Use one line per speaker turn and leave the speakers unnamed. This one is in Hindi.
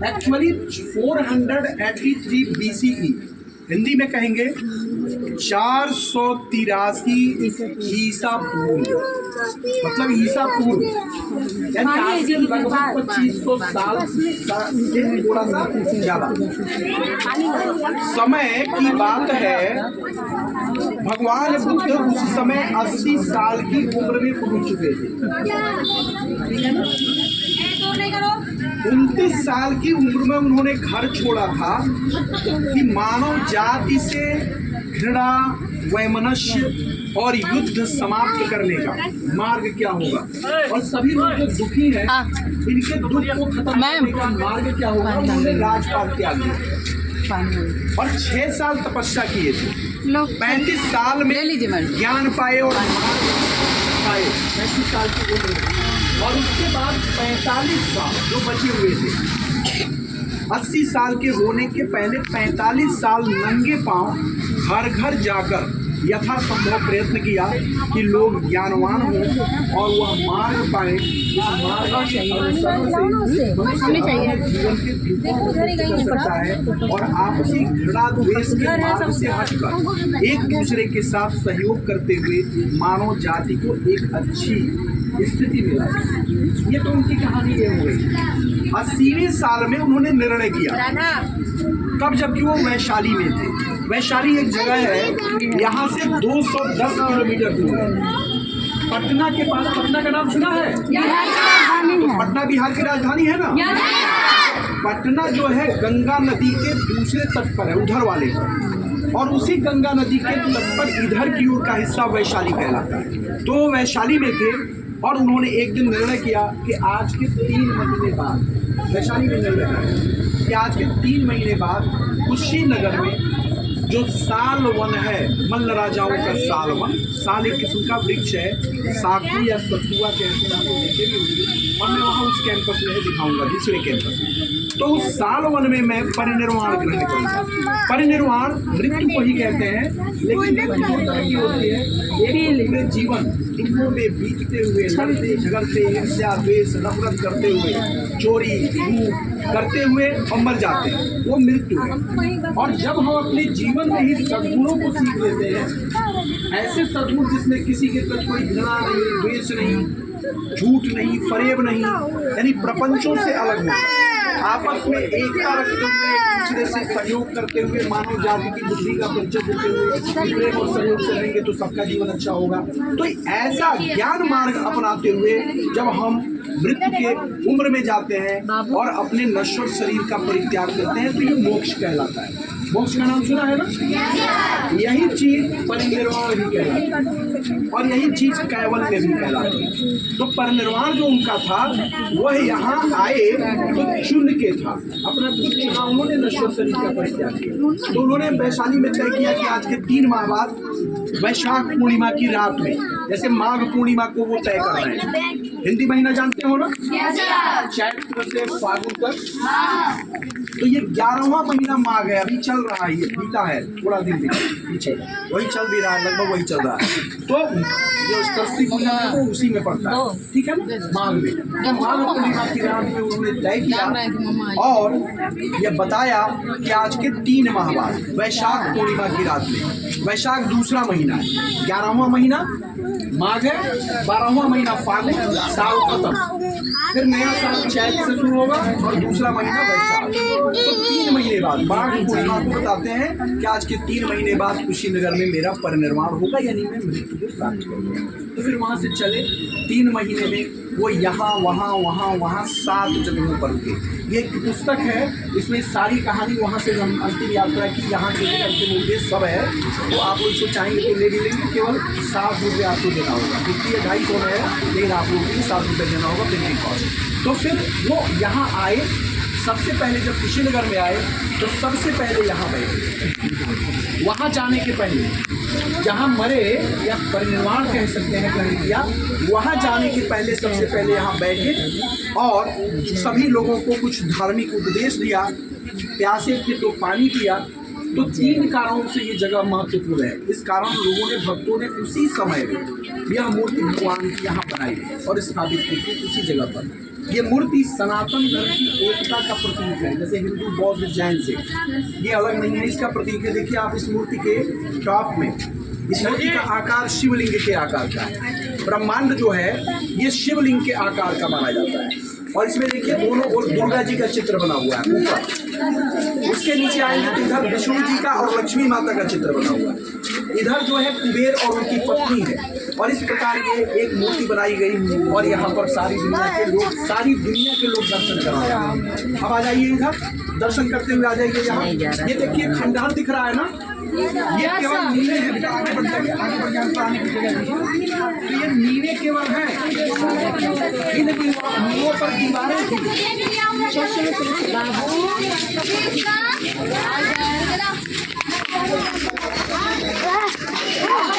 एक्चुअली 483 BCE, हिंदी में कहेंगे 483 ईसा पूर्व, मतलब ईसा पूर्व, यानी आज से लगभग 2500 साल से थोड़ा सा ज्यादा समय की बात है। भगवान बुद्ध उस समय 80 साल की उम्र में पहुंच चुके थे। 29 साल की उम्र में उन्होंने घर छोड़ा था कि मानव जाति से घृणा, वैमनस्य और युद्ध समाप्त करने का मार्ग क्या होगा, और सभी लोग जो दुखी हैं इनके दुख को खत्म करने का मार्ग क्या होगा। उन्होंने राजपाट त्याग दिया और 6 साल तपस्या किए थे। 35 साल में ज्ञान पाए और पाए 35 साल की उम्र में, और उसके बाद 45 साल जो बचे हुए थे, 80 साल के होने के पहले 45 साल नंगे पांव घर घर जाकर यथासंभव प्रयत्न किया कि लोग ज्ञानवान हों और वह मार्ग पाए। मार्ग जीवन के सकता है और आपसी घृणा द्वेष के मार्ग से हटकर एक दूसरे के साथ सहयोग करते हुए मानव जाति को एक अच्छी स्थिति मिला। ये तो उनकी कहानी ये हो गई। 80वें साल में उन्होंने निर्णय किया, तब जबकि वो वैशाली में थे। वैशाली एक जगह है यहाँ से 210 किलोमीटर दूर है, पटना के पास। पटना का नाम सुना है? तो पटना बिहार की राजधानी है ना। पटना जो है गंगा नदी के दूसरे तट पर है, उधर वाले पर, और उसी गंगा नदी के तट पर इधर की ओर का हिस्सा वैशाली कहलाता है। तो वैशाली में थे और उन्होंने एक दिन निर्णय किया कि आज के 3 महीने बाद, वैशाली में निर्णय किया कि आज के 3 महीने बाद कुशीनगर में जो साल वन है, मल्ल राजाओं का साल वन, साल एक किस्म का वृक्ष है, साखू या सतुआ कहते हैं, और मैं वहाँ उस कैंपस में दिखाऊंगा, दूसरे कैंपस में। तो उस साल वन में मैं परिनिर्वाण ग्रहण करूँगा। परिनिर्वाण मृत्यु को ही कहते हैं, लेकिन मृत्यु दो तरह की होती है। एक पूरे जीवन दुखों में बीतते हुए, लड़ते झगड़ते, हिंसा द्वेष नफरत करते हुए, चोरी झूठ करते हुए और मर जाते हैं, वो मृत्यु है। और जब हम अपने जीवन में ही सद्गुणों को सीख लेते हैं, ऐसे सद्गुण जिसमें किसी के प्रति कोई घृणा नहीं, द्वेष नहीं, झूठ नहीं, फरेब नहीं, यानी प्रपंचों से अलग हो, आपस में एकता रखते हुए, एक दूसरे से सहयोग करते हुए, मानव जाति की बुद्धि का परिचय देते हुए प्रेम और सहयोग से रहेंगे तो सबका जीवन अच्छा होगा। तो ऐसा ज्ञान मार्ग अपनाते हुए जब हम मृत्यु के उम्र में जाते हैं और अपने नश्वर शरीर का परित्याग करते हैं, तो ये मोक्ष कहलाता है। मोक्ष का नाम सुना है ना? यही चीज परिनिर्वाण भी कहलाती है और यही चीज कैवल्य भी कहलाती है। तो परिनिर्वाण जो उनका था वह यहाँ आए तो चुन के था, अपना चुना उन्होंने नश्वर शरीर का परित्याग किया। तो उन्होंने वैशाली में तय किया कि आज के 3 माह बाद वैशाख पूर्णिमा की रात में, जैसे माघ पूर्णिमा को वो तय कर रहे हैं। हिंदी महीना जानते हो ना, चैत्र से फागुन तक, तो ये 11वां महीना माघ है, अभी चल रहा है, ये बीता है थोड़ा दिन पीछे, वही चल भी रहा है, लगभग वही चल रहा है। तो जो सरस्वती पूजा है वो उसी में पड़ता है, ठीक है ना, माघ में। तो माघ पूर्णिमा की रात में उन्होंने तय किया और ये बताया कि आज के 3 माह बाद वैशाख पूर्णिमा की रात में, वैशाख दूसरा महीना है, 11वां महीना माघ है, 12वां महीना फागुन, साल खत्म, फिर नया साल चैत्र से शुरू होगा और दूसरा महीना वैशाख। तो 3 महीने बाद माघ पूर्णिमा को बताते हैं कि आज के 3 महीने बाद कुशीनगर में मेरा परिनिर्वाण होगा, यानी मैं मृत्यु को प्राप्त करूंगा। तो फिर वहाँ से चले 3 महीने में वो यहाँ वहाँ 7 जगहों पर रुके। ये एक पुस्तक है, इसमें सारी कहानी वहाँ से हम अंतिम यात्रा की, यहाँ के अंतिम उद्देश्य सब है। तो आप लोग इसको चाहेंगे तो ले भी लेंगे, केवल 7 रुपये आपको देना होगा, क्योंकि ये 250 में है, लेकिन आप लोगों को 7 रुपये देना होगा प्रिंटिंग कॉस्ट। तो फिर वो यहाँ आए, सबसे पहले जब कुशीनगर में आए तो सबसे पहले यहाँ बैठे। वहाँ जाने के पहले जहाँ मरे या परिनिर्वाण कह सकते हैं ग्रहण किया, वहाँ जाने के पहले सबसे पहले यहाँ बैठे और सभी लोगों को कुछ धार्मिक उपदेश दिया, प्यासे थे तो पानी पिया। तो 3 कारणों से ये जगह महत्वपूर्ण है। इस कारण लोगों ने, भक्तों ने उसी समय में यह मूर्ति भगवान की यहाँ बनाई और स्थापित की थी उसी जगह पर। ये मूर्ति सनातन धर्म की एकता का प्रतीक है, जैसे हिंदू बौद्ध जैन से ये अलग नहीं है, इसका प्रतीक है। देखिए आप इस मूर्ति के टॉप में, इस मूर्ति का आकार शिवलिंग के आकार का है। ब्रह्मांड जो है ये शिवलिंग के आकार का माना जाता है। और इसमें देखिए दोनों ओर दुर्गा जी का चित्र बना हुआ है ऊपर। उसके नीचे आएंगे तो इधर विष्णु जी का और लक्ष्मी माता का चित्र बना हुआ है। इधर जो है कुबेर और उनकी पत्नी है। और इस प्रकार ये एक मूर्ति बनाई गई और यहाँ पर सारी दुनिया के लोग दर्शन कर रहे हैं। अब आ जाइए इधर, दर्शन करते हुए आ जाइए यहाँ। ये देखिए खंडहर दिख रहा है ना, ये केवल नीले हैं। बेटा आगे बढ़ जाइए, आगे बढ़ जाए तो आने की जगह दीजिए। तो ये नीले केवल हैं, इन नीलों पर दीवारें थी।